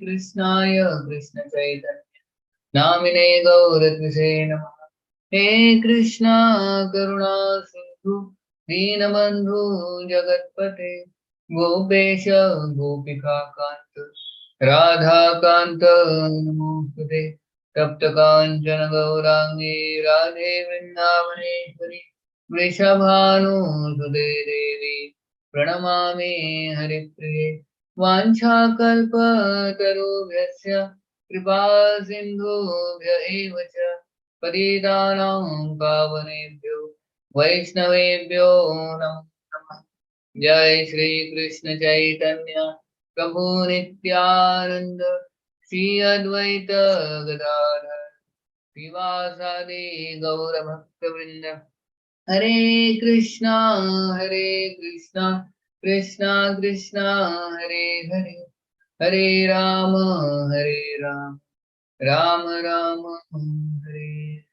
Krishnaya Krishna Chaitanya Namine Gauratmise Namah. He Krishna Karuna Sindhu Dinabandhu Jagatpate Gopesha Gopika Kanta Radha Kanta Namostute Tapta Kanchana Gaurangi Radhe Vrindavaneshwari Vrishabhanu Sude Devi Pranamami Haripriye Vanchakalpatarubhyasya Kripa Sindhubhya eva cha Patitanam Pavanebhyo Vaishnavebhyo Namo Namah. Jai Shri Krishna Chaitanya Prabhu Nityananda Shri Advaita Gadadhar Srivasadi Gaura Bhakta Vrinda Hare Krishna Krishna Krishna Hare Hare Hare Rama Hare Rama Rama Rama Hare.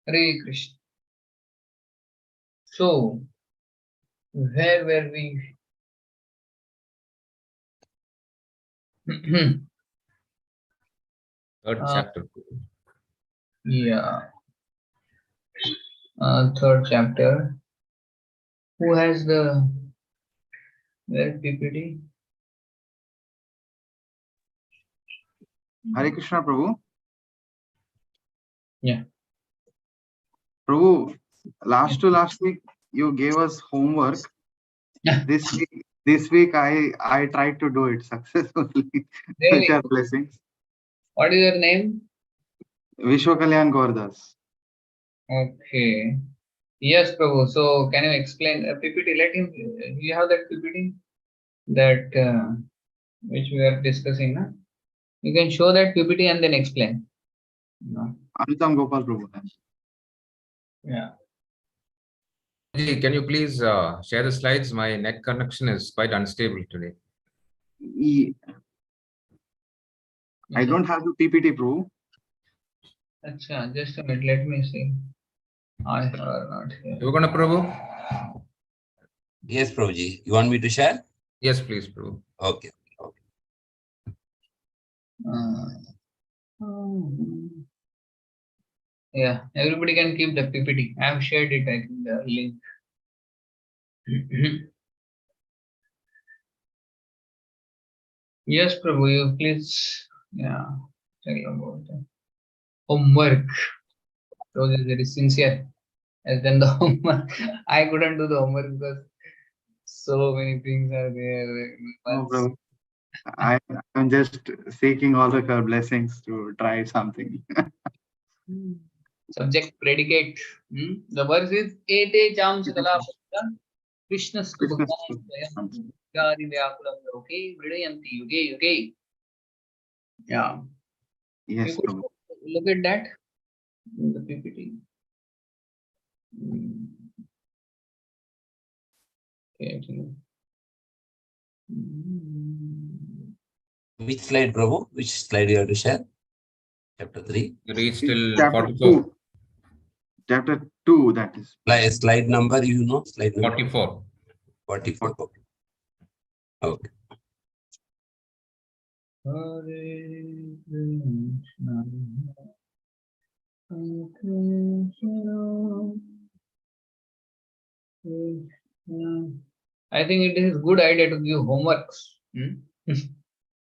Hare Krishna. So, where were we? Third chapter. Yeah. Third chapter. Who has the PPT? Hare Krishna, Prabhu. Yeah. Prabhu, last week you gave us homework. This week I tried to do it successfully. Really? With your blessings. What is your name? Vishwakalyan Gaurdas. Okay. Yes, Prabhu. So, can you explain PPT? Let him. You have that PPT that which we are discussing, na? You can show that PPT and then explain. No. Anutam Gopal Prabhu. Yeah. Can you please share the slides? My net connection is quite unstable today. I don't have the PPT, Prabhu. Achha, just a minute. Let me see. I are not here. You gonna Prabhu? Yes, Prabhuji. You want me to share? Yes, please, Prabhu. Okay. Yeah, everybody can keep the PPT. I have shared it, I think, the link. Yes, Prabhu, you please, yeah, tell about the homework. Rose is very sincere. Has done the homework. I couldn't do the homework because so many things are there. No, Prabhu. I'm just seeking all of your blessings to try something. Subject, predicate. The verse is Ete Cham Sakala Krishna Stu Bhagwan okay, Vridayanti Yuge. Yeah. Yes, Prabhu. Look at that in the PPT. Which slide, Prabhu? Which slide you have to share? Chapter 3. You reached till Chapter 44. 2. Chapter 2, that is. Slide number, you know? Slide number 44. 44. Okay. I think it is a good idea to give homeworks.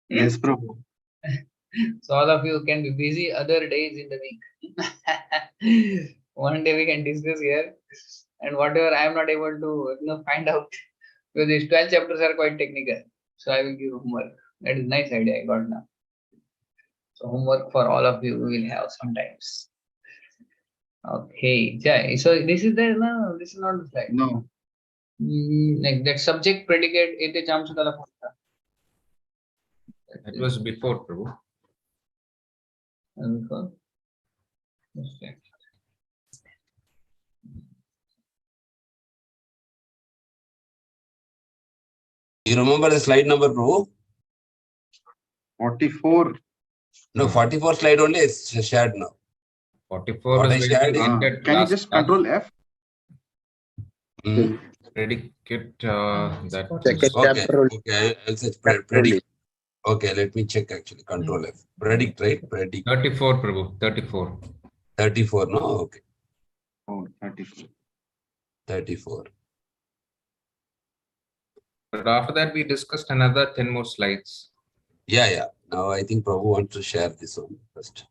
Yes, Prabhu. So all of you can be busy other days in the week. One day we can discuss here, and whatever I am not able to find out, because these 12 chapters are quite technical. So I will give homework. That is a nice idea I got now. So homework for all of you we will have sometimes. Okay, Jai. So this is there, no? This is not the slide. No. Like that subject predicate ete chamsakala. That was before, Prabhu. Before. Okay. You remember the slide number, Prabhu? 44. No, 44 slide only is shared now. 44 What is I where shared we ended Can you last just class. Control F? Predicate that Second is chapter only. Okay, I'll search Chapter predict. Okay, let me check actually. Control F. Predict, right? Predict. 34, Prabhu. 34. 34, no? Okay. Oh, 34. 34. But after that, we discussed another 10 more slides. Yeah. Now I think Prabhu wants to share this one first.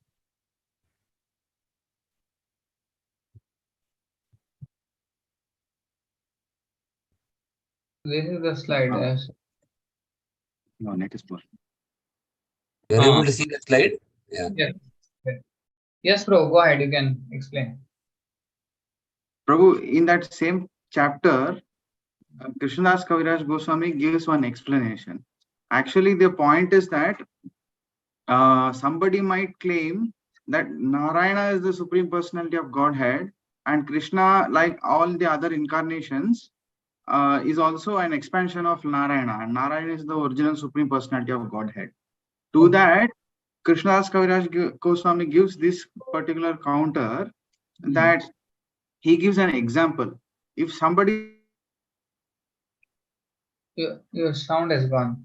This is the slide. Yes. No, net is poor. You're able to see the slide? Yeah. Yes, bro. Go ahead. You can explain. Prabhu, in that same chapter, Krishnadas Kaviraj Goswami gives one explanation. Actually, the point is that somebody might claim that Narayana is the Supreme Personality of Godhead, and Krishna, like all the other incarnations, is also an expansion of Narayana, and Narayana is the original Supreme Personality of Godhead. To that, Krishnadas Kaviraj Goswami gives this particular counter, that he gives an example. If somebody Your sound has gone.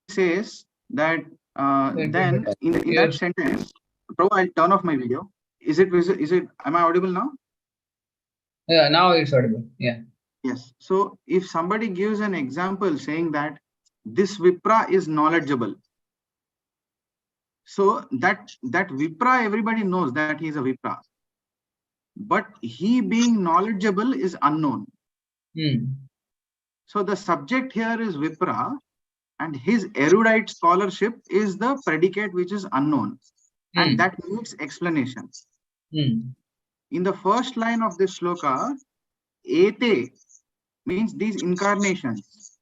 says that, Wait, then in that sentence, Prabhu, I'll turn off my video. Is it? Am I audible now? Yeah, now it's audible. Yeah. Yes. So if somebody gives an example saying that this Vipra is knowledgeable, so that Vipra, everybody knows that he is a Vipra, but he being knowledgeable is unknown. So the subject here is Vipra, and his erudite scholarship is the predicate which is unknown, and that needs explanation. In the first line of this shloka, ete means these incarnations.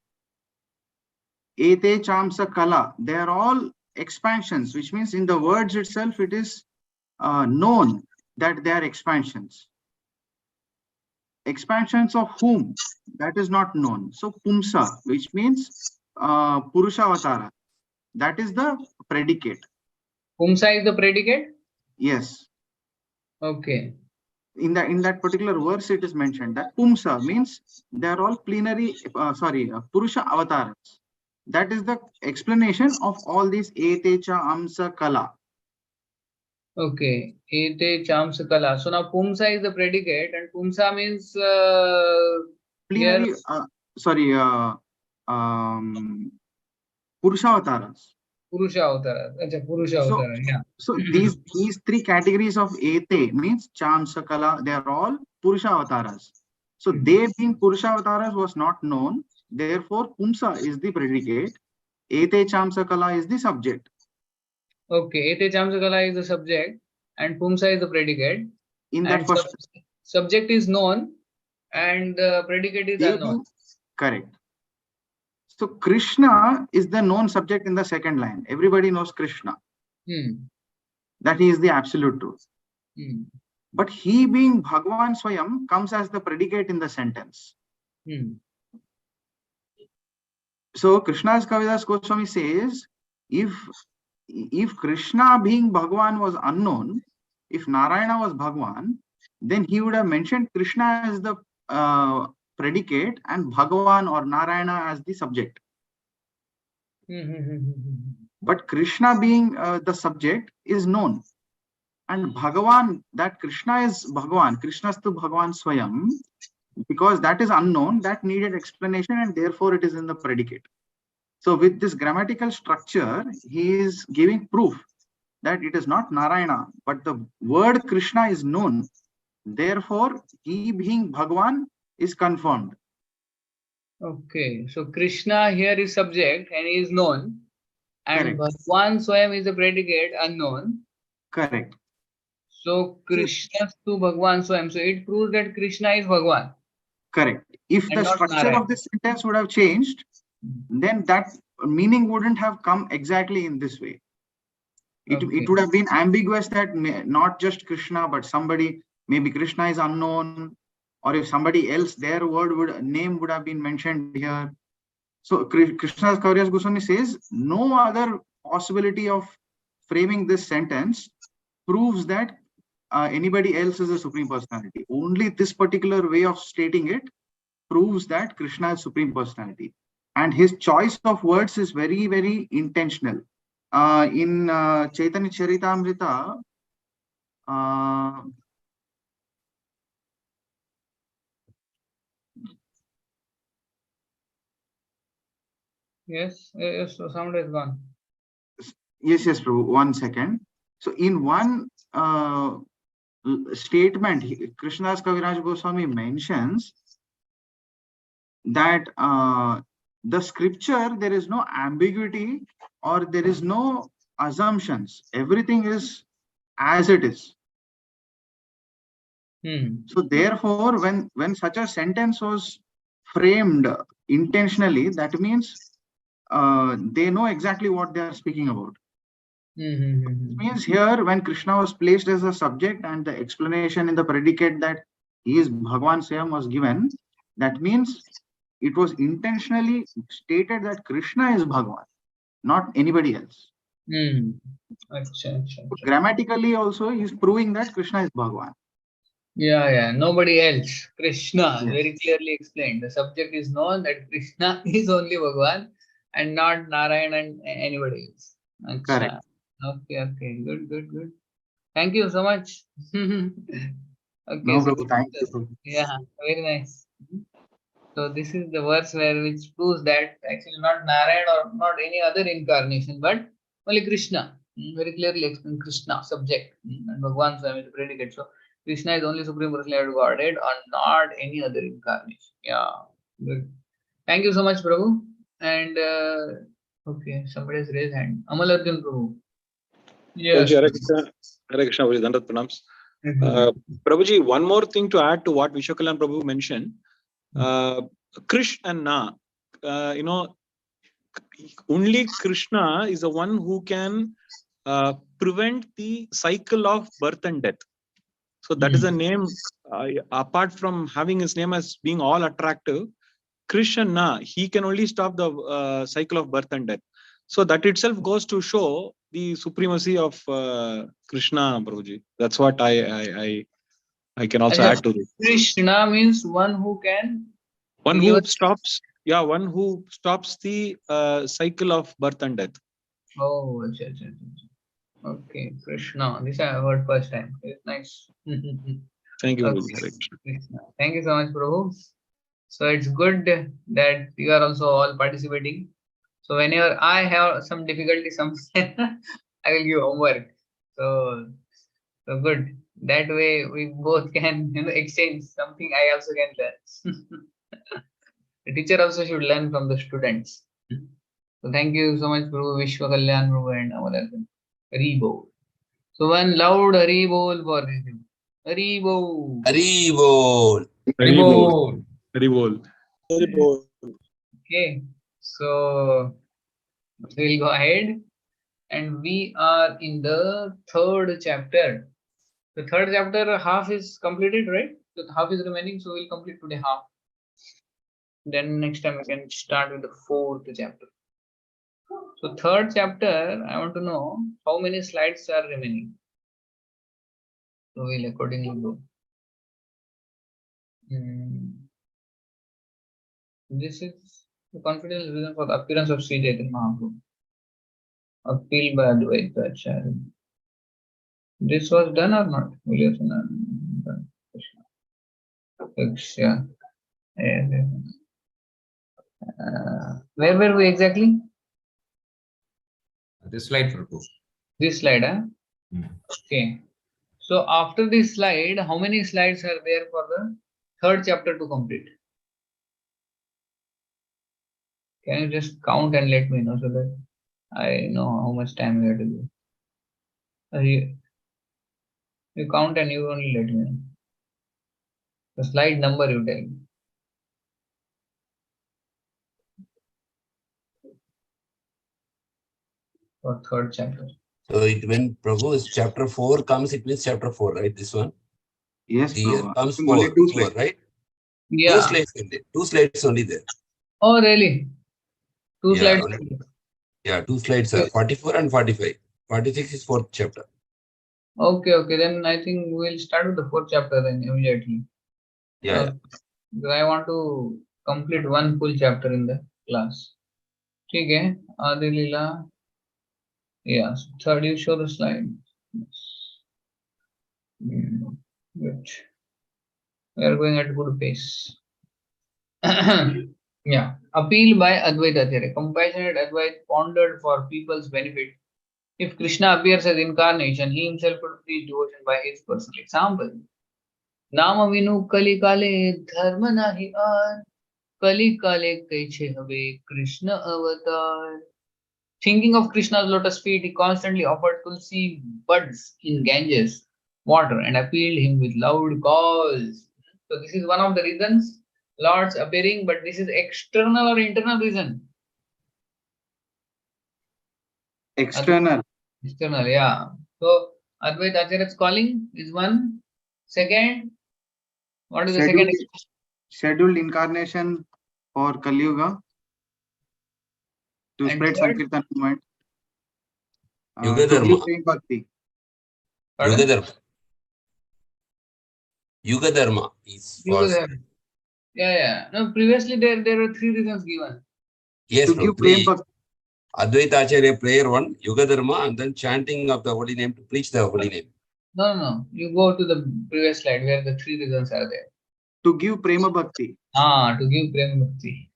Ete chamsa kala, they are all expansions, which means in the words itself it is known that they are expansions. Expansions of whom? That is not known. So pumsa, which means Purusha Avatara, that is the predicate. Pumsa is the predicate? Yes. Okay. In that particular verse, it is mentioned that Pumsa means they are all plenary, Purusha Avatars. That is the explanation of all these Etecha, Amsa, Kala. Okay. Ete chamsa kala. So now Pumsa is the predicate, and Pumsa means Plenary, Purusha Avatars. Purusha Avatara. Achha, Purusha Avatara. Yeah. So these three categories of Ete means Chamsa Kala, they are all Purusha Avataras. So they being Purusha Avataras was not known. Therefore, Pumsa is the predicate. Ete Chamsa Kala is the subject. Okay. Ete chamsa kala is the subject, and Pumsa is the predicate. In that first subject is known, and the predicate is unknown. Correct. So Krishna is the known subject in the second line. Everybody knows Krishna. That he is the absolute truth. But he being Bhagavan Swayam comes as the predicate in the sentence. So Krishnadas Kaviraj Goswami says, if Krishna being Bhagavan was unknown, if Narayana was Bhagavan, then he would have mentioned Krishna as the predicate and Bhagavan or Narayana as the subject. But Krishna being the subject is known. And Bhagavan, that Krishna is Bhagavan, Krishnastu Bhagavan Swayam, because that is unknown, that needed explanation, and therefore it is in the predicate. So with this grammatical structure, he is giving proof that it is not Narayana, but the word Krishna is known. Therefore, he being Bhagavan is confirmed. Okay, so Krishna here is subject and he is known, and Bhagwan Swayam is the predicate unknown. Correct. So Krishna to Bhagwan Swayam. So it proves that Krishna is Bhagwan. Correct. If the structure of this sentence would have changed, then that meaning wouldn't have come exactly in this way. It would have been ambiguous that not just Krishna, but somebody, maybe Krishna is unknown, or if somebody else, their name would have been mentioned here. So Krishnadas Kaviraj Goswami says no other possibility of framing this sentence proves that anybody else is a Supreme Personality. Only this particular way of stating it proves that Krishna is Supreme Personality. And his choice of words is very, very intentional. In Chaitanya Charitamrita, Yes, so sound is gone. yes, Prabhu, 1 second. So in one statement, Krishnadas Kaviraj Goswami mentions that the scripture, there is no ambiguity or there is no assumptions. Everything is as it is. So therefore, when such a sentence was framed intentionally, that means they know exactly what they are speaking about. It means here, when Krishna was placed as a subject and the explanation in the predicate that he is Bhagwan Swayam was given, that means it was intentionally stated that Krishna is Bhagwan, not anybody else. Grammatically also, he is proving that Krishna is Bhagwan. Yeah, nobody else. Krishna, very clearly explained. The subject is known that Krishna is only Bhagwan and not Narayana and anybody else. Correct. Okay, good. Thank you so much. Okay, No, Prabhu, thank you. Yeah, very nice. So this is the verse which proves that actually not Narayana or not any other incarnation, but only Krishna. Very clearly explained Krishna, subject, and Bhagwan Swami is the predicate. So Krishna is only Supreme Personality of Godhead and not any other incarnation. Yeah, good. Thank you so much, Prabhu. And okay, somebody has raised hand. Amal Arjun Prabhu. Yes. Hare Krishna, Dandat Pranams. Prabhuji, one more thing to add to what Vishwakalan Prabhu mentioned. Krish and Na, only Krishna is the one who can prevent the cycle of birth and death. So that is a name, apart from having his name as being all attractive, Krish and Na, he can only stop the cycle of birth and death. So that itself goes to show the supremacy of Krishna, Prabhuji. That's what I can also add to this. Krishna means one who can. One who stops. Yeah, one who stops the cycle of birth and death. Oh, okay, Krishna. This I heard first time. It's nice. Thank you, okay. Krishna. Thank you so much, Prabhu. So it's good that you are also all participating. So whenever I have some difficulty, I will give homework. So good. That way we both can exchange something. I also can learn. The teacher also should learn from the students. So thank you so much, Prabhu Vishwa Kalyan Prabhu and Amalarjan. Hari Bol. So one loud Hari Bol for this. Hari Bol. Hari Bol. Hari Bol. Hari Bol. Hari Bol. Okay. So we'll go ahead. And we are in the third chapter. The third chapter, half is completed, right? So half is remaining, so we'll complete today half. Then next time we can start with the fourth chapter. So third chapter, I want to know how many slides are remaining. So we'll accordingly go. This is the confidential reason for the appearance of Sri Chaitanya Mahaprabhu. Appeal by Advaita Acharya. This was done or not? Where were we exactly? This slide, Prabhu. This slide, huh? Okay. So after this slide, how many slides are there for the third chapter to complete? Can you just count and let me know so that I know how much time we have to do? You count and you only let me know. The slide number you tell me. For third chapter. So when Prabhu chapter 4 comes, it means chapter 4, right? This one. Yes, Here Prabhu. comes Only 4, two slides. right? Yeah. 2 slides only there. Oh, really? 2 slides. Yeah, 2 slides are 44 and 45. 46 is 4th chapter. Okay, then I think we'll start with the fourth chapter then immediately. Yeah. Because I want to complete one full chapter in the class. Okay, Adi Lila. Yes, third, you show the slide. Yes. Good. We are going at good pace. Yeah. Appeal by Advaita Acharya. Compassionate advice pondered for people's benefit. If Krishna appears as incarnation, he himself would preach devotion by his personal example. Nama vinu kali kale dharma nahi ar. Kali kale kaiche have Krishna avatar. Thinking of Krishna's lotus feet, he constantly offered tulsi buds in Ganges water and appealed him with loud calls. So this is one of the reasons Lord's appearing, but this is external or internal reason? External. External, yeah. So Advaita Acharya's calling is one. Second, what is the second? Scheduled incarnation for Kali Yuga to And spread third? Sankirtan movement. Yuga To give Dharma. Prem Bhakti. Pardon? Yuga Dharma. Yuga Dharma is Yuga for. Dharma. Yeah. No, previously there were three reasons given. Yes, To bro. give Prem Bhakti. Advaita Acharya prayer one, Yuga Dharma, and then chanting of the holy name to preach the holy name. No. You go to the previous slide where the three reasons are there. To give Prema Bhakti. To give Prema Bhakti.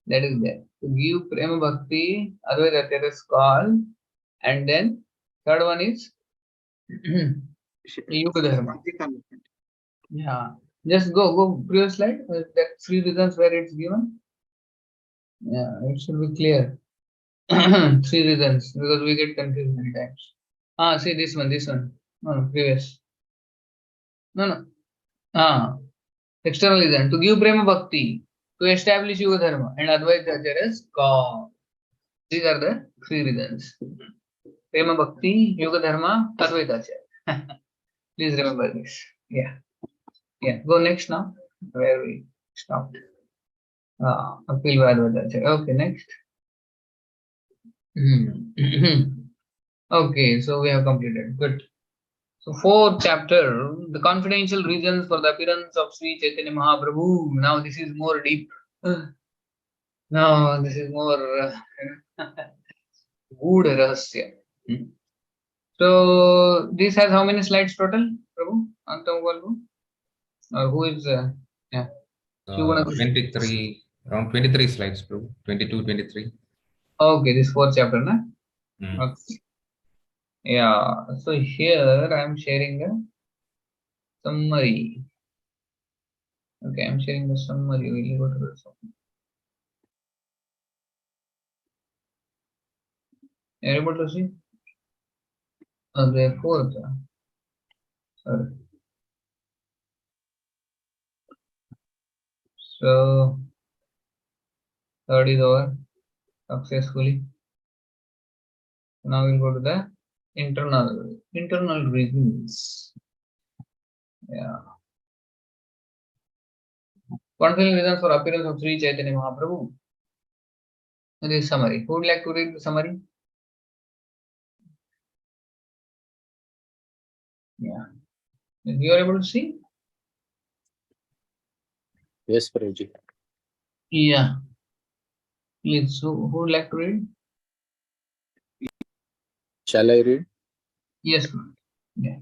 That is there. To give Prema Bhakti, Advaita Acharya's call. And then third one is Yuga Dharma. Sankirtan movement. Yeah. Just go previous slide. That three reasons where it's given. Yeah, it should be clear. Three reasons because we get confused many times. See this one. No, previous. No. External reason to give Prema Bhakti, to establish Yuga Dharma, and Advaita Acharya's call. These are the three reasons. Prema Bhakti, Yuga Dharma, Advaita Acharya. Please remember this. Yeah. Go next now. Where we stopped. Appeal by Advaita Acharya. Okay, next. Okay, so we have completed. Good. So fourth chapter, the confidential reasons for the appearance of Sri Chaitanya Mahaprabhu. Now this is more deep. Now this is more good rahasya. So this has how many slides total, Prabhu? Antam Prabhu? Or who is? Yeah. 23, around 23 slides, bro. 22, 23. Okay, this fourth chapter, na? Okay. Yeah. So here I am sharing the summary. Okay, I'm sharing the summary. We'll go to the summary. You're able to see? The fourth. Sorry. So third is over successfully. Now we'll go to the internal reasons. Yeah. Confidential reasons for appearance of Sri Chaitanya Mahaprabhu. This summary. Who would like to read the summary? Yeah. You are able to see? Yes, Prabhuji. Yeah. Please, who would like to read? Shall I read? Yes, ma'am. Yeah.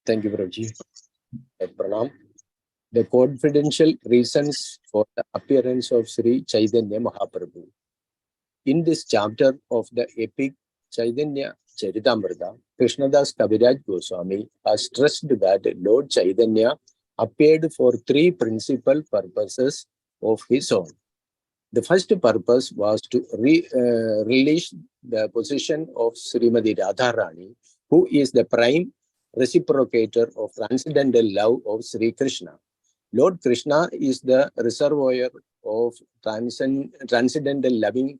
Thank you, Prabhuji. Pranam. The confidential reasons for the appearance of Sri Chaitanya Mahaprabhu. In this chapter of the epic Chaitanya Charitamrita, Krishnadas Kaviraj Goswami has stressed that Lord Chaitanya appeared for three principal purposes of his own. The first purpose was to release the position of Srimati Radharani, who is the prime reciprocator of transcendental love of Sri Krishna. Lord Krishna is the reservoir of transcendental loving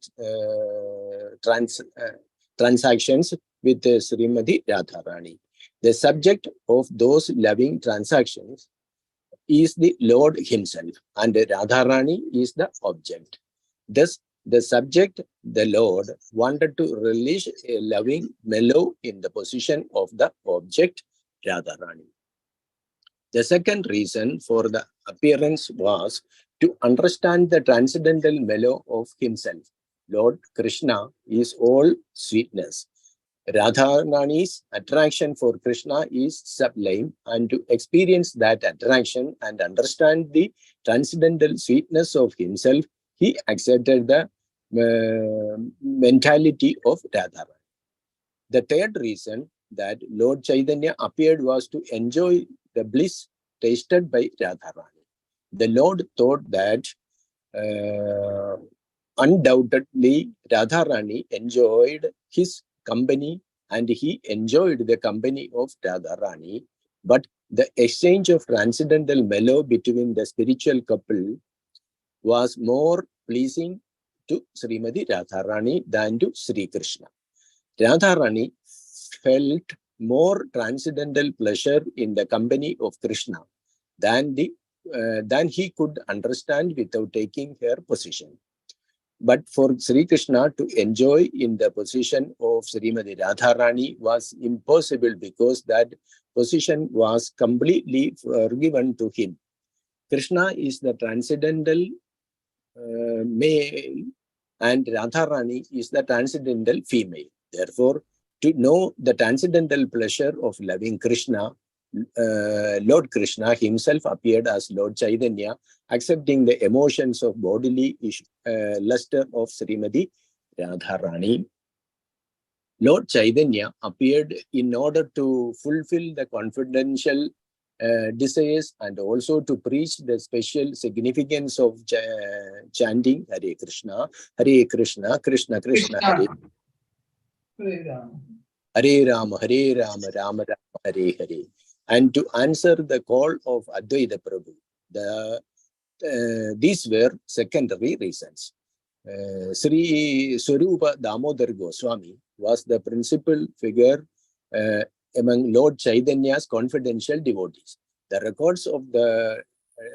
transactions with Srimati Radharani. The subject of those loving transactions is the Lord himself, and Radharani is the object. Thus, The subject, the Lord, wanted to release a loving mellow in the position of the object, Radharani. The second reason for the appearance was to understand the transcendental mellow of himself. Lord Krishna is all sweetness. Radharani's attraction for Krishna is sublime, and to experience that attraction and understand the transcendental sweetness of himself, he accepted the mentality of Radharani. The third reason that Lord Chaitanya appeared was to enjoy the bliss tasted by Radharani. The Lord thought that undoubtedly Radharani enjoyed his company and he enjoyed the company of Radharani, but the exchange of transcendental mellow between the spiritual couple was more pleasing to Srimati Radharani than to Sri Krishna. Radharani felt more transcendental pleasure in the company of Krishna than he could understand without taking her position. But for Sri Krishna to enjoy in the position of Srimati Radharani was impossible because that position was completely forgiven to him. Krishna is the transcendental male and Radharani is the transcendental female. Therefore, to know the transcendental pleasure of loving Krishna, Lord Krishna himself appeared as Lord Chaitanya, accepting the emotions of bodily luster of Srimati Radharani. Lord Chaitanya appeared in order to fulfill the confidential desires and also to preach the special significance of chanting Hare Krishna, Krishna Krishna, Hare Rama, Rama Rama, Hare Hare, and to answer the call of Advaita Prabhu. These were secondary reasons. Sri Swarupa Damodar Goswami was the principal figure among Lord Chaitanya's confidential devotees. The records of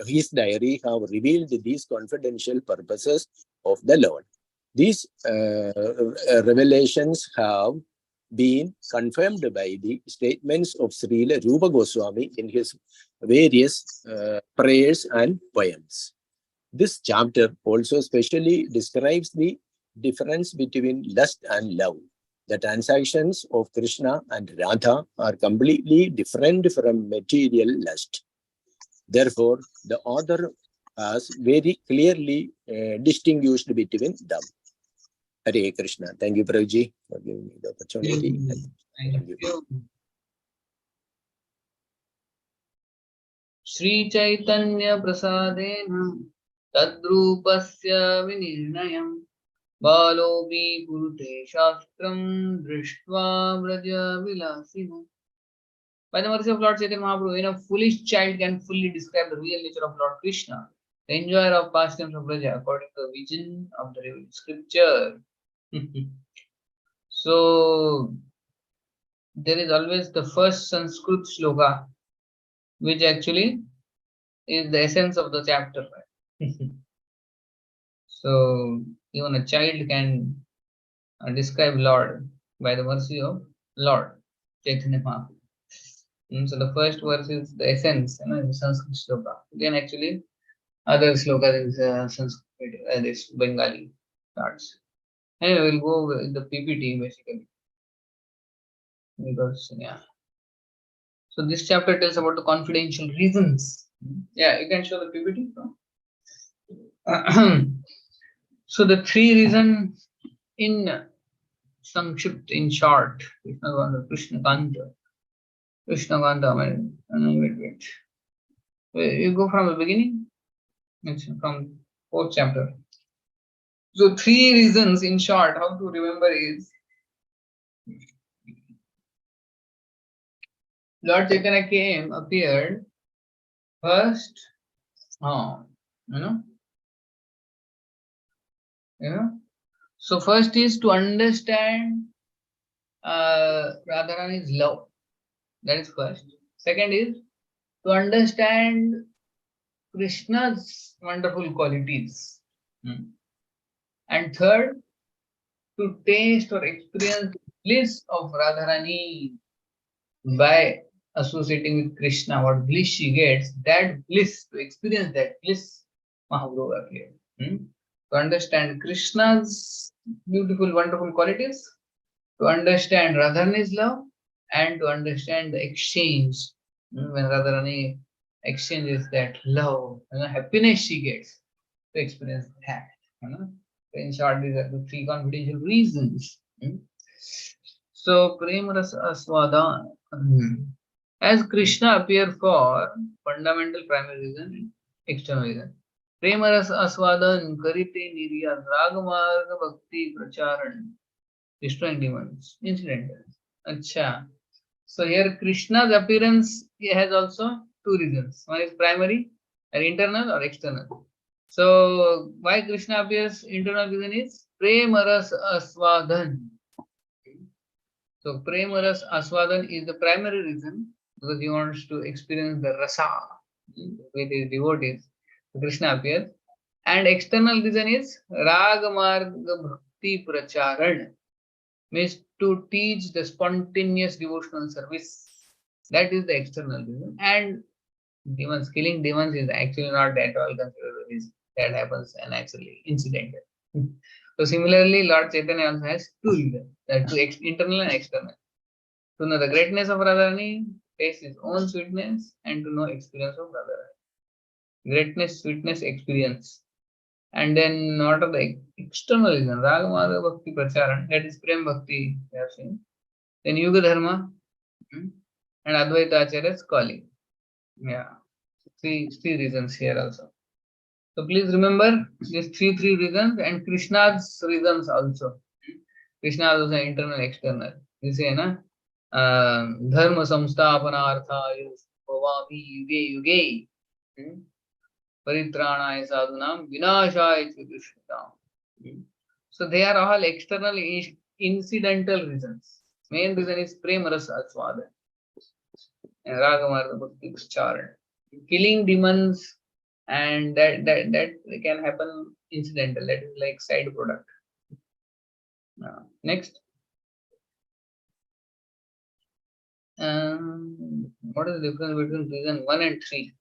his diary have revealed these confidential purposes of the Lord. These revelations have been confirmed by the statements of Srila Rupa Goswami in his various prayers and poems. This chapter also specially describes the difference between lust and love. The transactions of Krishna and Radha are completely different from material lust. Therefore, the author has very clearly distinguished between them. Hare Krishna. Thank you, Prabhuji, for giving me the opportunity. Thank you. Shri Chaitanya Prasadena Tadrupasya Vinirnayam Balobi Kurute Shastram Drishtva Vraja Vilasina. By the mercy of Lord Chaitanya Mahaprabhu, a foolish child can fully describe the real nature of Lord Krishna, the enjoyer of pastimes of Vraja, according to the vision of the revealed scripture. So, there is always the first Sanskrit shloka, which actually is the essence of the chapter. So, even a child can describe Lord by the mercy of Lord Chaitanya Mahaprabhu. So, the first verse is the essence, the Sanskrit shloka. Then, actually, other shloka is Sanskrit, this Bengali parts. Anyway, we'll go with the PPT basically. Because, yeah. So, this chapter tells about the confidential reasons. Yeah, you can show the PPT. So, the three reasons in Sankshipt, in short, Krishna Kanta, wait. You go from the beginning? It's from fourth chapter. So, three reasons in short, how to remember is Lord Chaitanya appeared first, So first is to understand Radharani's love. That is first. Second is to understand Krishna's wonderful qualities. And third, to taste or experience bliss of Radharani by associating with Krishna, what bliss she gets, that bliss, to experience that bliss, Mahaprabhu appeared. To understand Krishna's beautiful, wonderful qualities, to understand Radharani's love, and to understand the exchange. When Radharani exchanges that love, happiness she gets, to experience that. So in short, these are the three confidential reasons. So, Premaras Aswadan. As Krishna appear for fundamental primary reason, external reason. Premaras Aswadan Karite Nirya Ragamarga Bhakti Pracharan. Destroying demons. Incidental. Acha. So here Krishna's appearance has also two reasons. One is primary and internal or external. So why Krishna appears? Internal reason is Premaras Aswadan. So Premaras Aswadan is the primary reason because he wants to experience the rasa with his devotees. So Krishna appears. And external reason is Ragamarga Bhakti Pracharan, means to teach the spontaneous devotional service. That is the external reason. And demons, killing demons is actually not at all considered a reason. That happens naturally, incidental. So similarly, Lord Chaitanya also has two reasons, internal and external. To know the greatness of Radharani, taste his own sweetness, and to know experience of Radharani. Greatness, sweetness, experience. And then what are the external reasons? Ragamada Bhakti Pracharan, that is Prem Bhakti, we have seen. Then Yuga Dharma and Advaita Acharya's calling. Yeah, three reasons here also. So please remember these three reasons and Krishna's reasons also. Krishna is also internal, external. You say, na? Dharma samsthapanarthaya bhavami yuge yuge. Paritranaya sadhunam vinashaya chidushitam. So they are all external, incidental reasons. Main reason is Premaras Aswada and Ragamarga Bhakti Charan. Killing demons, and that can happen incidental. That is like side product. Next. What is the difference between reason 1 and 3?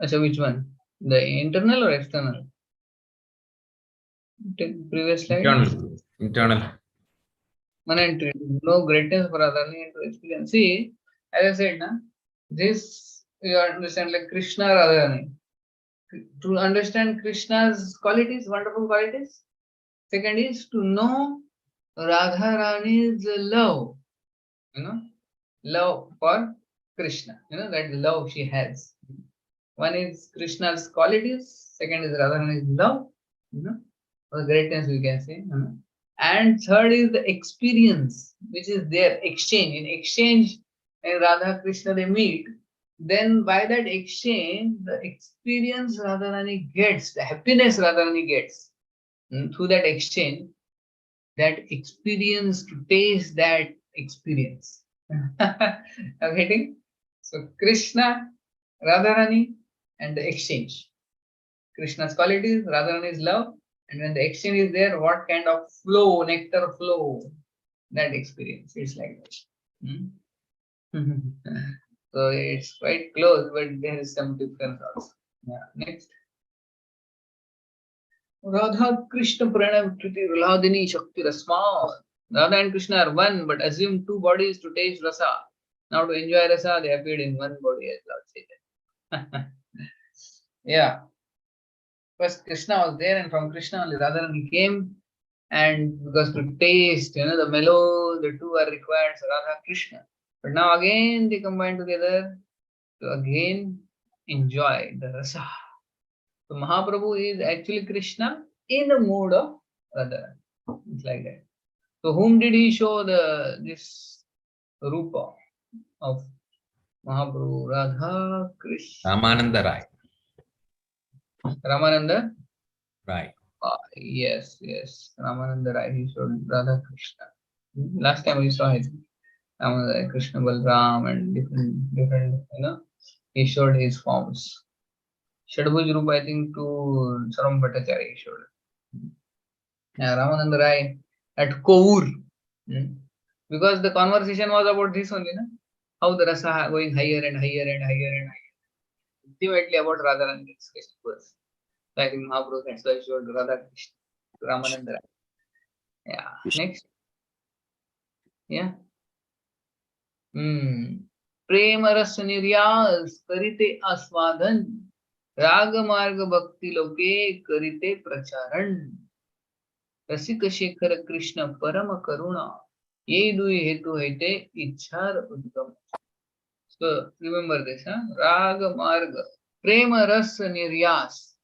So which one? The internal or external? Previous slide. Internal. 1 and 3. No greatness for Radharani and to experience. See, as I said, this you understand like Krishna Radharani. To understand Krishna's qualities, wonderful qualities. Second is to know Radharani's love. Love for Krishna. That love she has. One is Krishna's qualities. Second is Radharani's love. The greatness we can say. And third is the experience, which is their exchange. In exchange, when Radha Krishna they meet, then by that exchange, the experience Radharani gets, the happiness Radharani gets through that exchange, that experience, to taste that experience. I'm getting? So Krishna, Radharani, and the exchange. Krishna's qualities, Radharani's love, and when the exchange is there, what kind of flow, nectar flow, that experience. It's like that. So it's quite close, but there is some difference also. Yeah. Next. Radha Krishna Pranam Kriti Rulhadini Shakti Rasma. Radha and Krishna are one, but assume two bodies to taste rasa. Now to enjoy rasa, they appeared in one body as Lord Chaitanya. Yeah. First Krishna was there, and from Krishna only Radharani came, and because to taste, the mellow, the two are required, so Radha Krishna. But now again they combine together to again enjoy the rasa. So Mahaprabhu is actually Krishna in the mood of Radharani. It's like that. So whom did he show this rupa of Mahaprabhu? Radha Krishna. Ramananda Rai. Ramananda Rai. Yes. Ramananda Rai, he showed Radha Krishna. Last time we saw it. Ramananda Krishna Balram and different, he showed his forms. Shadbhuj Rupa, I think, to Saram Bhattacharya he showed. Ramananda Rai at Kour. Because the conversation was about this only, na? How the rasa going higher and higher and higher and higher. Ultimately about Radharani discussion was. So I think Mahaprabhu that's why showed Radha Krishna to Ramananda Rai. Yeah. Next. Yeah. प्रेम रस निर्यास करिते आस्वादन राग मार्ग भक्ति लोके करिते प्रचारण रसिक शेखर कृष्ण परम करुणा ये दुई हेतु हेते इच्छार उद्गम. So remember this, huh? Rag marg prem ras niryas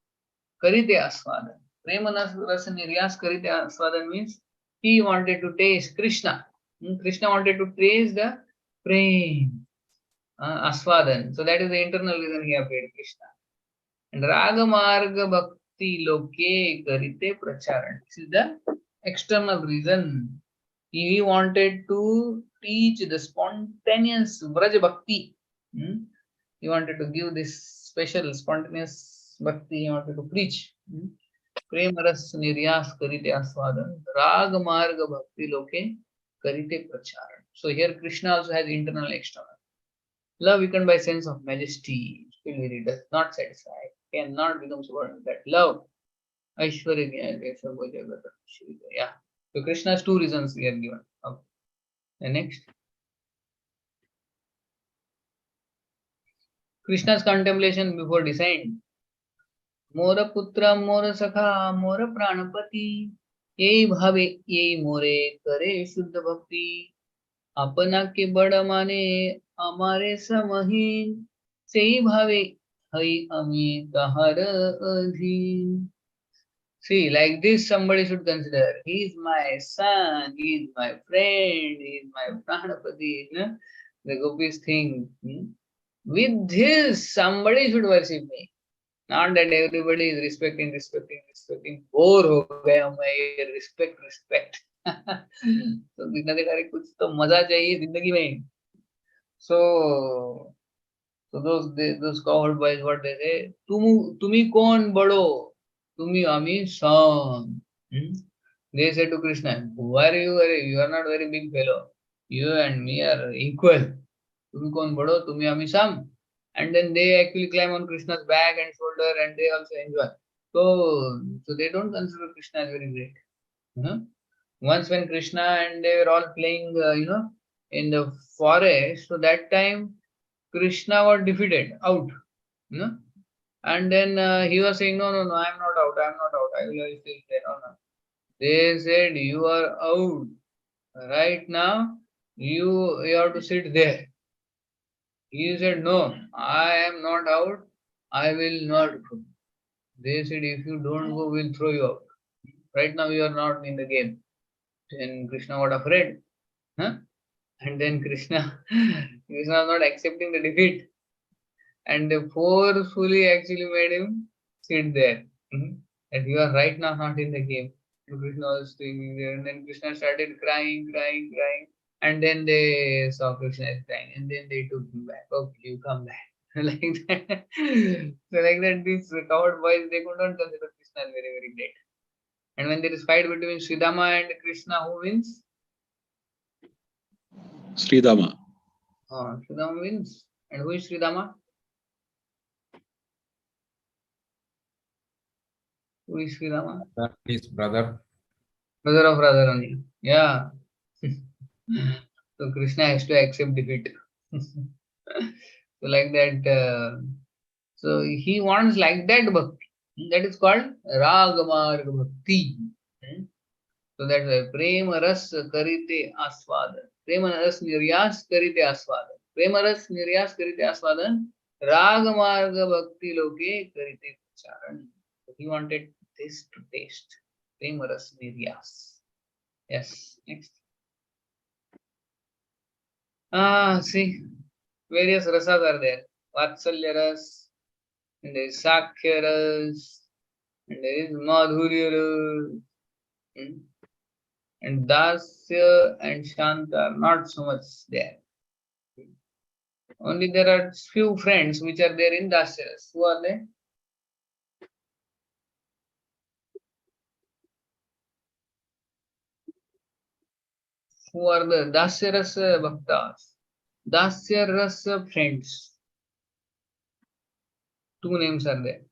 karite aswadan. Prema ras niryas karite aswadan means he wanted to taste Krishna. Krishna wanted to taste the prem. Aswadan. So that is the internal reason he appeared Krishna. And Raga Marga Bhakti Loke Karite Pracharan. This is the external reason. He wanted to teach the spontaneous Vraj Bhakti. He wanted to give this special spontaneous Bhakti. He wanted to preach. Premaras Niryas Karite Aswadan. Raga Marga Bhakti Loke Karite Pracharan. So here Krishna also has internal and external. Love weakened by sense of majesty, still very does not satisfy, cannot become subordinate. That love, Aishwarya, yeah. So Krishna's two reasons we are given. Okay. And next, Krishna's contemplation before descent. Mora putra, mora sakha, mora pranapati, yei bhave, yei more, kare shuddha bhakti. अपना के बड़ माने हमारे समहीन से भावे हई अमी कहर अधीन. See, like this somebody should consider. He is my son, he is my friend, he is my pranapati. The gopis think. With this, somebody should worship me. Not that everybody is respecting. Bore ho gaya मैं respect. तो बिना दिखाए कुछ तो मजा चाहिए जिंदगी में. So those cowherd boys, what they say, तुम्ही कौन बड़ो, तुम्ही आमी son. They said to Krishna, who are you? You are not very big fellow. You and me are equal. तुम्ही कौन बड़ो, तुम्ही आमी some. And then they actually climb on Krishna's back and shoulder, and they also enjoy. So they don't consider Krishna as very great. Once when Krishna and they were all playing, in the forest, so that time Krishna was defeated, out. And then he was saying, no, I'm not out, I will still stay. No. They said, you are out. Right now, you have to sit there. He said, no, I am not out, I will not go. They said, if you don't go, we'll throw you out. Right now, you are not in the game. And Krishna got afraid. And then Krishna was not accepting the defeat. And they forcefully actually made him sit there. And you are right now not in the game. And Krishna was sitting there. And then Krishna started crying. And then they saw Krishna is crying. And then they took him back. Okay, you come back. Like that. So like that, these coward boys, they could not consider Krishna as very, very great. And when there is fight between Sridama and Krishna, who wins? Sridama. Sridama wins. And who is Sridama? Who is Sridama? His brother. Brother of Radharani. Yeah. So Krishna has to accept defeat. So like that. So he wants like that bhakti. That is called Ragamarg Bhakti. So that's why Prema Ras Karite Aswadan. Prema Ras Niryas Karite Aswadan. Prema Ras Niryas Karite Aswadan. Ragamarga Bhakti Loke Karite Pracharan. So he wanted this to taste. Prema Ras Niryas. Yes. Next. See, various rasas are there. Vatsalya Ras, and there is Sakhya Ras, and there is Madhurya Ras. And Dasya and Shanta are not so much there. Only there are few friends which are there in Dasya Ras. Who are they? who are the Dasya Rasa Bhaktas, Dasya Rasa friends. Two names are there.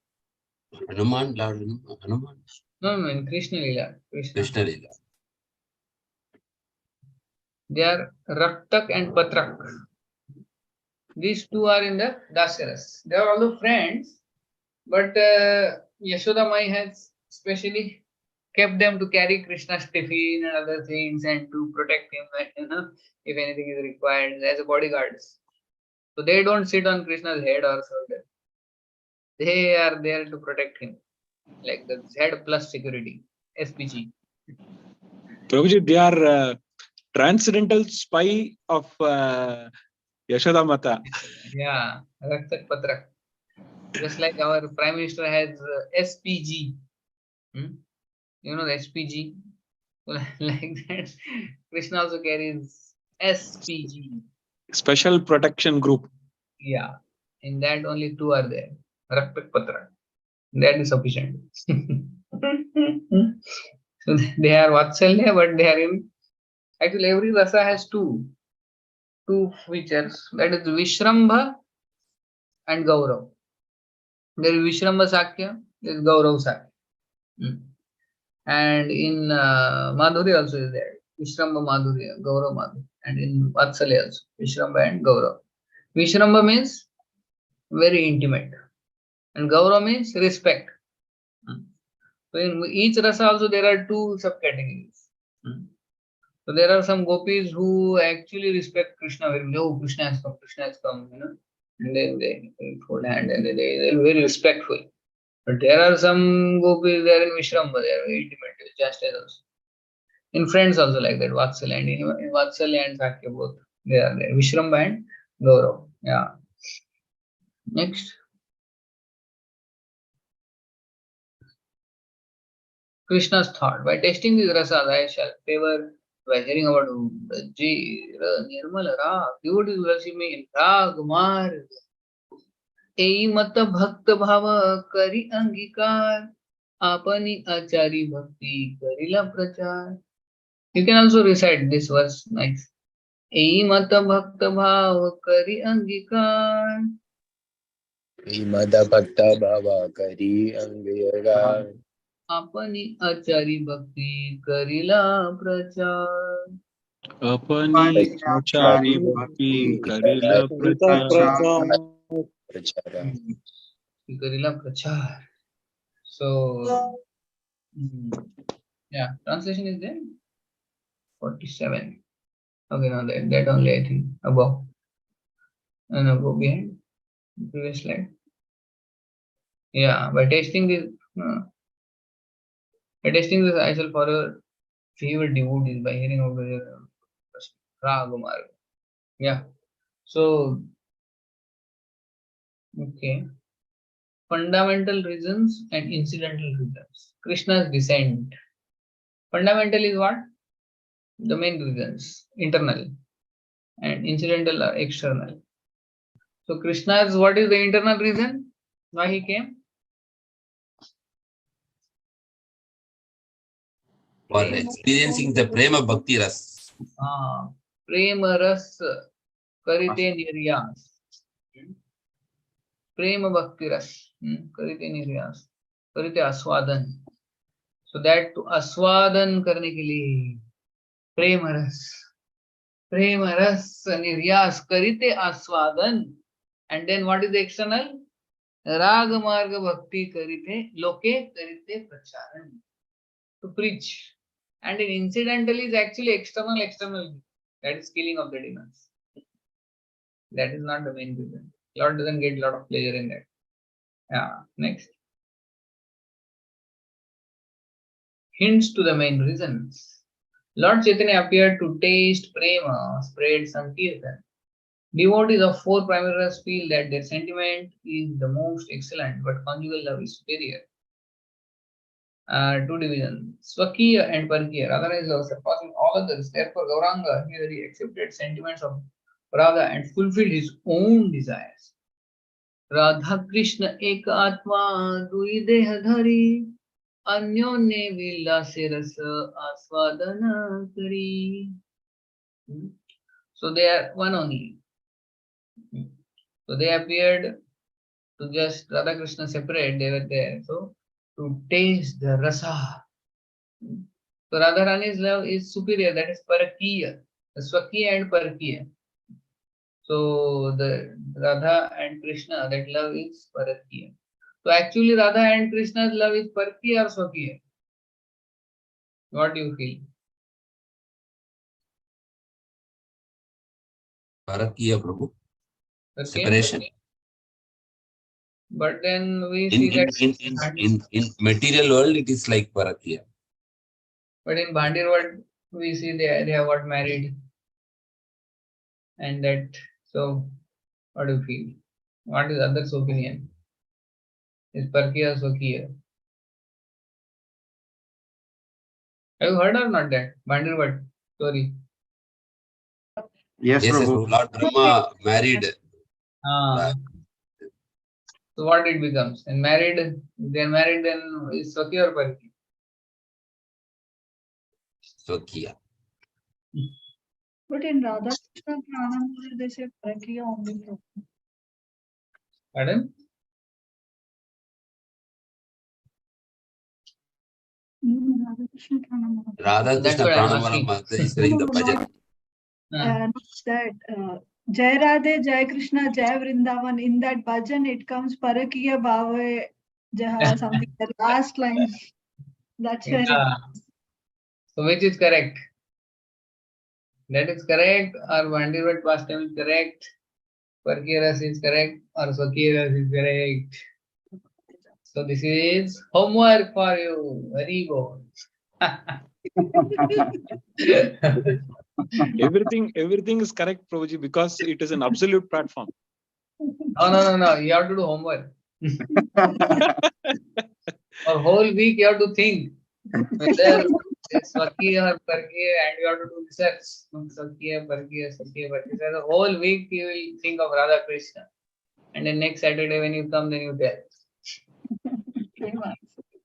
Hanuman, Lord Hanuman, No, in Krishna Lila. Krishna Lila. They are Raktak and Patrak. These two are in the Dasyaras. They are also friends, but Yashoda Mai has specially kept them to carry Krishna's tiffin and other things and to protect him, if anything is required as a bodyguards. So they don't sit on Krishna's head or shoulder. They are there to protect him, like the head plus security, SPG. Prabhuji, they are transcendental spy of Yashoda Mata. Yeah, Raktak Patrak. Just like our Prime Minister has SPG. You know the SPG? Like that. Krishna also carries SPG. Special Protection Group. Yeah. In that only two are there. Raktak Patrak. That is sufficient. So they are Vatsalya, but they are in. Actually, every rasa has two features. That is Vishrambha and Gaurav. There is Vishrambha Sakya, there is Gaurav Sakya. And in Madhurya also is there. Vishrambha Madhurya, Gaurav Madhurya. And in Vatsalya also, Vishrambha and Gaurav. Vishrambha means very intimate. And Gaurav means respect. So in each rasa also there are two subcategories. So there are some gopis who actually respect Krishna very much. Oh, Krishna has come, And then they hold hand and they are very respectful. But there are some gopis there in Vishrambha, they are very intimate, just as also. In friends also like that, Vatsalya and in Vatsalya and Sakya both, they are there. Vishrambha and Gaurav. Yeah. Next. Krishna's thought. By tasting these rasas, I shall favor by hearing about Nirmal Rag. Devotees worship me in Rag Marg. Ei mata bhakta bhava kari angikar. Apani achari bhakti karila prachar. You can also recite this verse nice. Ei mata bhakta bhava kari angikar. Mada Bhakta Bhava Kari Angayaga. Apani achari bhakti karila prachar. Apani Achari Bhakti Karila Prachar. Prachara. Karila prachar. So, yeah, translation is there. 47. Okay, now that only I think above. And above behind. Previous slide. Yeah, by tasting this, I shall follow favorite devotees by hearing of the Ragumar. Yeah. So, okay. Fundamental reasons and incidental reasons. Krishna's descent. Fundamental is what? The main reasons, internal, and incidental are external. So Krishna's, what is the internal reason why he came? For experiencing the prema bhakti ras. Prema ras karite niryas. Prema bhakti ras karite niryas. Karite aswadan. So that to aswadan karne ke liye prema ras niryas karite aswadan. And then what is the external? Rag marga bhakti karite loke karite pracharan. To preach. And in incidental is actually external. That is killing of the demons. That is not the main reason. Lord doesn't get a lot of pleasure in that. Yeah. Next. Hints to the main reasons. Lord Chaitanya appeared to taste prema, spread sankirtan. Devotees of four primary ragas feel that their sentiment is the most excellent, but conjugal love is superior. Two divisions, Swakiya and Parkiya. Radha is love surpassing all others. Therefore, Gauranga here he accepted sentiments of Radha and fulfilled his own desires. Radha Krishna ek atma dui deha dhari अन्योन्य विलासे रस आस्वादन करी. So they are one only. So they appeared to just Radha Krishna separate, they were there. So to taste the rasa. So Radharani's love is superior, that is Parakiya, Swakiya and Parakiya. So the Radha and Krishna, that love is Parakiya. So actually Radha and Krishna's love is Parakiya or Swakiya? What do you feel? Parakiya, Prabhu. Parakiya? Separation. But then we see that In material world, it is like Parakiya. but in Bhandir world, we see they have got married. And that, so what do you feel? What is others' opinion? Is Parakiya or Swakiya? Have you heard or not that? Bhandir world story. Yes, Yes, Prabhu. Lord Brahma married. Ah. So what it becomes? And married, if they are married, then is Swakiya or Parakiya? Swakiya. But in Radha Krishna Pranam, they say Parakiya only. Pardon? No, Radha Krishna Pranam. Radha That's Krishna what I am Pranamaram asking. is saying the No, bhajan. not that. Jai Radhe, Jai Krishna, Jai Vrindavan. In that bhajan, it comes Parakiya Bhave Jaha, something. The last line. That's where it. Yeah. So which is correct? That is correct, or Bhandir world pastime is correct? Parakiya Ras is correct, or Swakiya Ras is correct? So this is homework for you. Very good. Everything is correct, Prabhuji, because it is an absolute platform. No. You have to do homework. For whole week you have to think whether it's Swakiya or Parakiya, and you have to do research. Swakiya, Parakiya. So the whole week you will think of Radha Krishna. And then next Saturday when you come, then you tell.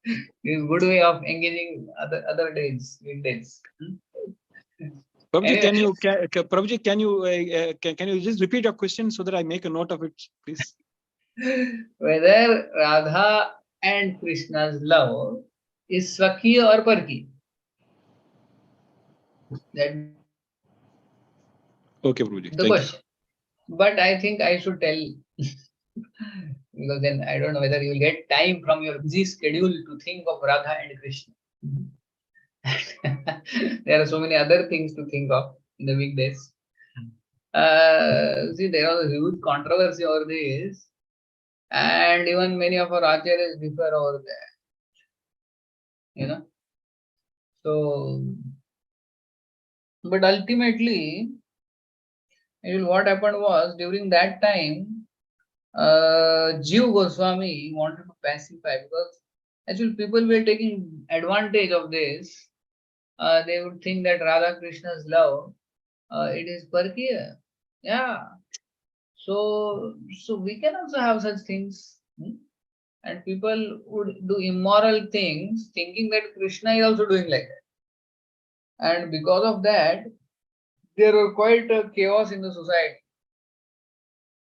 This is good way of engaging other days, weekdays. Prabhuji, Anyway. Prabhuji, can you just repeat your question so that I make a note of it, please? Whether Radha and Krishna's love is Swakiya or Parakiya. That Okay, Prabhuji. the Thank question. But I think I should tell because then I don't know whether you will get time from your busy schedule to think of Radha and Krishna. There are so many other things to think of in the weekdays. See, there was a huge controversy over this, and even many of our acharyas differ over there. You know, so but ultimately, what happened was during that time, Jiva Goswami wanted to pacify because actually people were taking advantage of this. They would think that Radha Krishna's love, it is Parakiya. Yeah. So we can also have such things. And people would do immoral things thinking that Krishna is also doing like that. And because of that, there were quite a chaos in the society.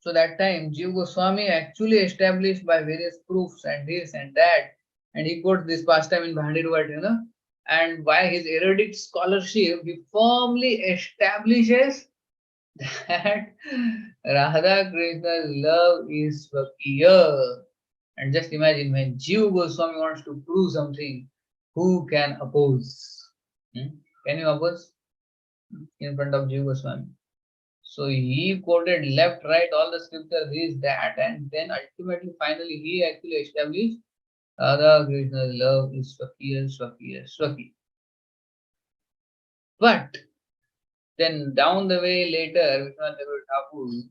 So that time, Jiva Goswami actually established by various proofs and this and that, and he quotes this pastime in Bhandirvat, and by his erudite scholarship, he firmly establishes that Radha Krishna's love is Swakiya. And just imagine when Jiva Goswami wants to prove something, who can oppose? Can you oppose in front of Jiva Goswami? So he quoted left, right, all the scriptures, this, that, and then ultimately, finally, he actually established Radha Krishna's love is Swakiya. But then down the way later, Vishwanath Thakur,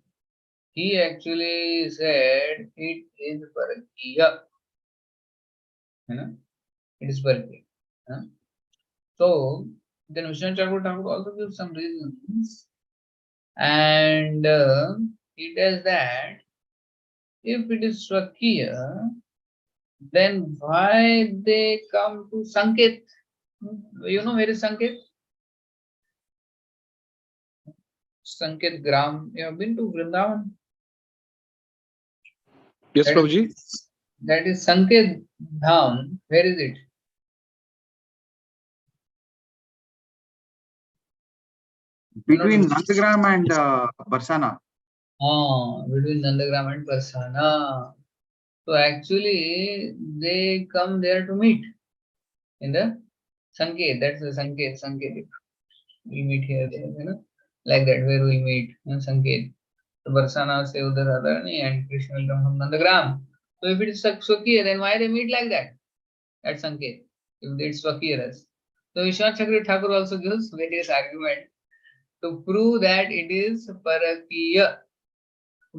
he actually said it is Parakiya. It is Parakiya. So then Vishwanath Thakur also gives some reasons. And he tells that if it is Swakiya, then why they come to Sanket? You know where is Sanket? Sanket Gram. You have been to Vrindavan? Yes, That Prabhuji. that is Sanket Dham. Where is it? Between Nandagram and Barsana. Between Nandagram and Parsana. So actually, they come there to meet in the Sanket. That's the Sanket. Sanket. We meet here, there, like that, where we meet in Sanket. So Barsana se udhar Radharani and Krishna will come from Nandagram. So if it is Swakya, then why they meet like that at Sanket? If it's Swakya. So Vishwanath Chakravarti Thakur also gives various arguments to prove that it is Parakiya.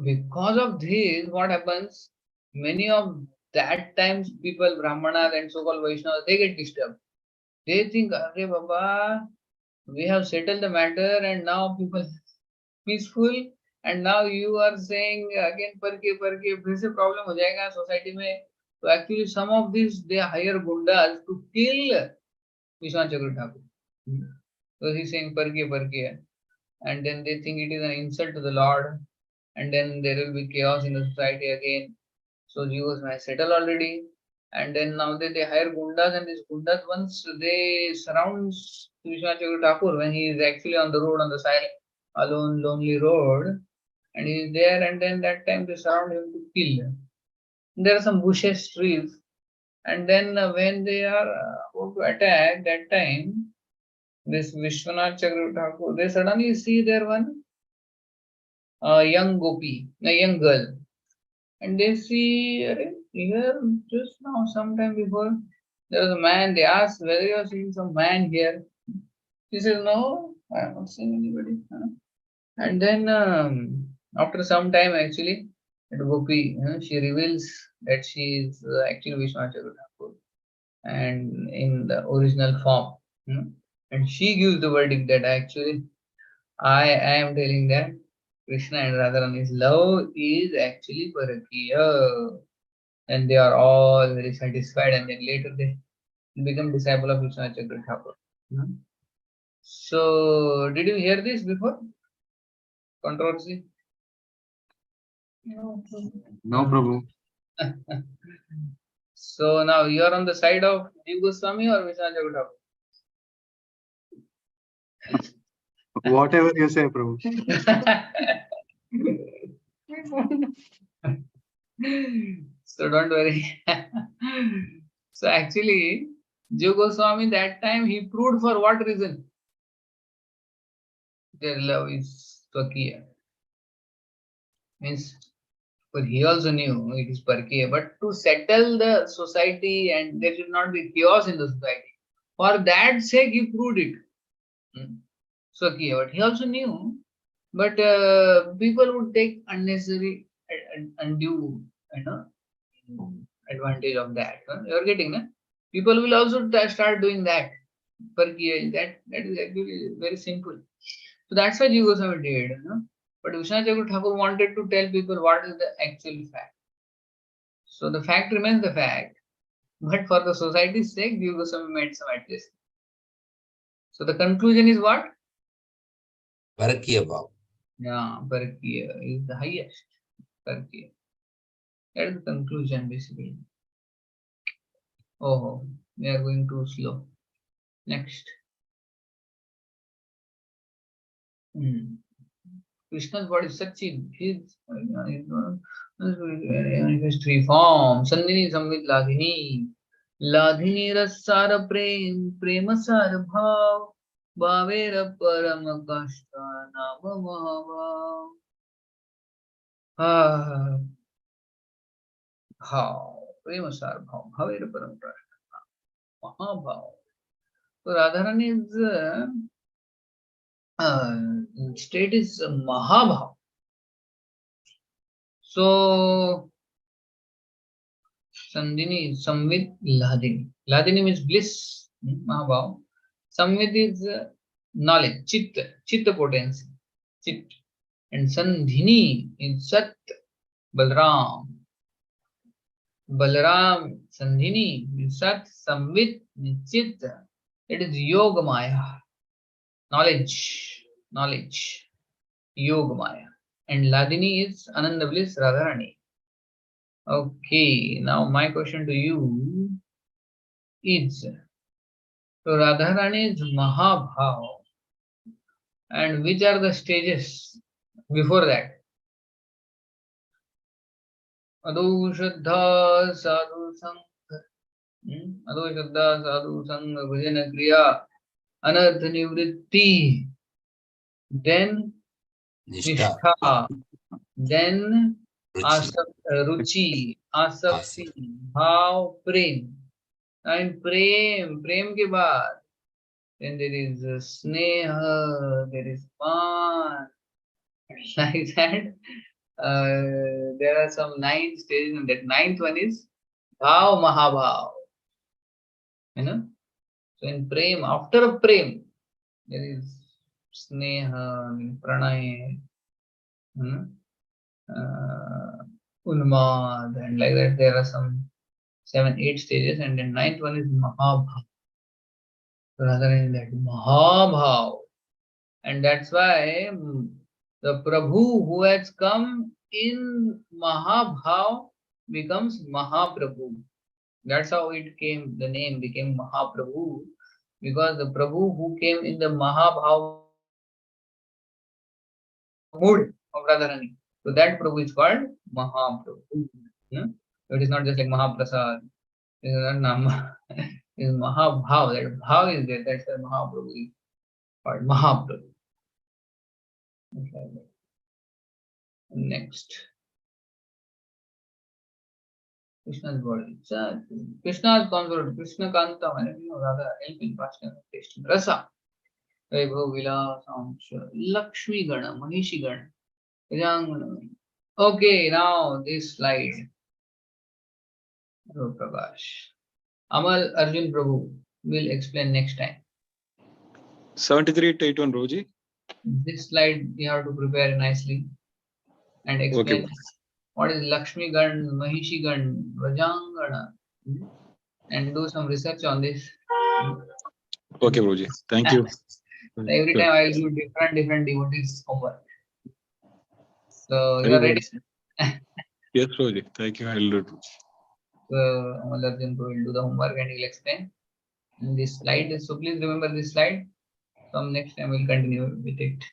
Because of this, what happens? Many of that times people, Brahmanas and so-called Vaishnavas, they get disturbed. They think, Arre Baba, we have settled the matter and now people peaceful, and now you are saying again parke फिर से problem हो जाएगा society में. So actually some of these they hire gundas to kill Vishwanath Chakravarti Thakur. So he's saying parke, and then they think it is an insult to the Lord, and then there will be chaos in the society again. So Jews have settled already, and then now they hire gundas, and these gundas, once they surround Vishwanath Chakravarti Thakur when he is actually on the road, on the silent, alone, lonely road, and he is there, and then that time they surround him to kill. There are some bushes, trees, and then when they are about to attack, that time this Vishwanath Chakravarti Thakur, they suddenly see there one young gopi, a young girl, and they see here just now, sometime before, there was a man. They asked whether you are seeing some man here. He says, no, I am not seeing anybody. And then after some time, actually, that gopi, she reveals that she is actually Vishwanath Chakravarti Thakur, and in the original form. And she gives the verdict that actually I am telling that Krishna and Radharani's love is actually Parakiya. And they are all very satisfied, and then later they become disciple of Vishwanath Chakravarti Thakur. So, did you hear this before? Controversy? No, No, Prabhu. So now you are on the side of Jiva Goswami or Vishwanath Chakravarti Whatever you say, Prabhu. So don't worry. So actually, Jiva Goswami that time he proved for what reason? Their love is Swakiya. Means, but he also knew it is Parkiya. But to settle the society and there should not be chaos in the society, for that sake he proved it. Swakiya. But he also knew, but people would take unnecessary, undue, advantage of that. You are getting, na? People will also start doing that. Parkiya, that is actually very simple. So that's why Jiva Goswami did. But Vishwanath Chakravarti Thakur wanted to tell people what is the actual fact. So the fact remains the fact. But for the society's sake, Jiva Goswami made some adjustments. So the conclusion is what? Parakiya Bhav. Yeah, Parakiya is the highest. Parakiya. That is the conclusion basically. Oh, we are going too slow. Next. Krishna's body is Sachin. His history form. Sandhini Samvit Ladhini. Ladhini Rasara Prema Sara Bhav. Bhavera Parama Kashta Nama Mahabhav. Bhav. Prema Sara Bhav. Bhavera Parama Kashta Mahabhav. So Radharani's state is Mahabhav. So Sandhini, Samvit, Ladhini. Ladhini means bliss, Mahabhav. Samvit is knowledge, Chitta potency, Chit. And Sandhini is Sat, Balram. Balram, Sandhini means Sat, Samvit means Chitta. It is Yoga Maya, knowledge. Yogamaya. And Ladini is Ananda Bliss Radharani. Okay, now my question to you is, so Radharani is Mahabhav, and which are the stages before that? Ado Shraddha Sadhu Sangha, Ado Shraddha Sadhu Sangha Bhajana Kriya Anartha Nivritti, then Nishtha. Nishtha, then Ruchi. Ruchi, Asakti, Bhav, Prem. And Prem ke baad, then there is Sneha, there is Man, like that. There are some 9 stages, and that 9th one is Bhav Mahabhav. You know? So in Prem, after Prem, there is Sneha, Pranay, Unmad, and like that. There are some 7, 8 stages, and then 9th one is Mahabhav. Rather than that Mahabhav. And that's why the Prabhu who has come in Mahabhav becomes Mahaprabhu. That's how it came, the name became Mahaprabhu, because the Prabhu who came in the Mahabhav mood of Radharani. So that Prabhu is called Mahaprabhu. No? So it is not just like Mahaprasad. It is not Nama. It is Mahabhav. That Bhav is there. That's why Mahaprabhu is called Mahaprabhu. Okay. Next. Krishna's body. Krishna's convert. Krishna Kanta. Radha helping Krishna tasting rasa. Vaibhav Vilas Lakshmi Gana, Manishi Gana. Okay, now this slide. Oh, Prakash. Amal Arjun Prabhu will explain next time. 73 to 81, Roji. This slide you have to prepare nicely and explain what is Lakshmi Gan, Mahishi Gan, Vrajangana, and do some research on this. Okay, Roji. Thank you. Every time I will do different devotees homework. So you are ready? Yes, Roji. Thank you. I will do it. So Amal Arjun Prabhu will do the homework and he will explain. And this slide, so please remember this slide. Some next time we'll continue with it.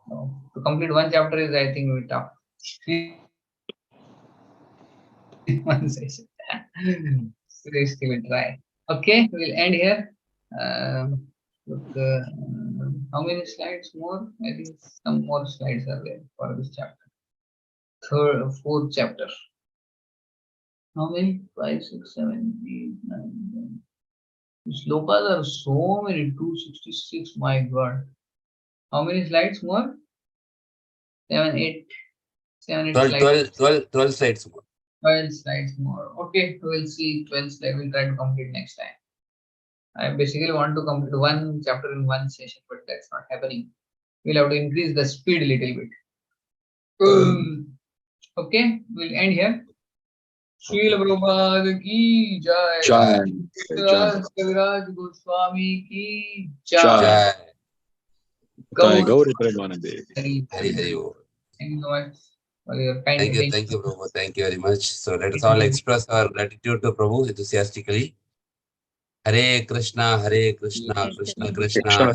To complete one chapter is, I think, very tough. One session. So we still will try. Okay, we'll end here. Look, how many slides more? I think some more slides are there for this chapter. Fourth chapter. How many? 5, 6, 7, 8, 9, 10. Slokas are so many, 266, my God. How many slides more? 7, 8 slides. 12 slides more. 12 slides more. Okay, we'll see 12 slides. We'll try to complete next time. I basically want to complete one chapter in one session, but that's not happening. We'll have to increase the speed a little bit. Okay, we'll end here. Srila Prabhupada ki jai. Jai. Kaviraj Goswami ki Jai. jai. Gauri Premanande. Hari Hari. Thank you so much for your kind attention. Thank you, Prabhu. Thank you very much. So let us all express our gratitude to Prabhu enthusiastically. Hare Krishna, Krishna Krishna.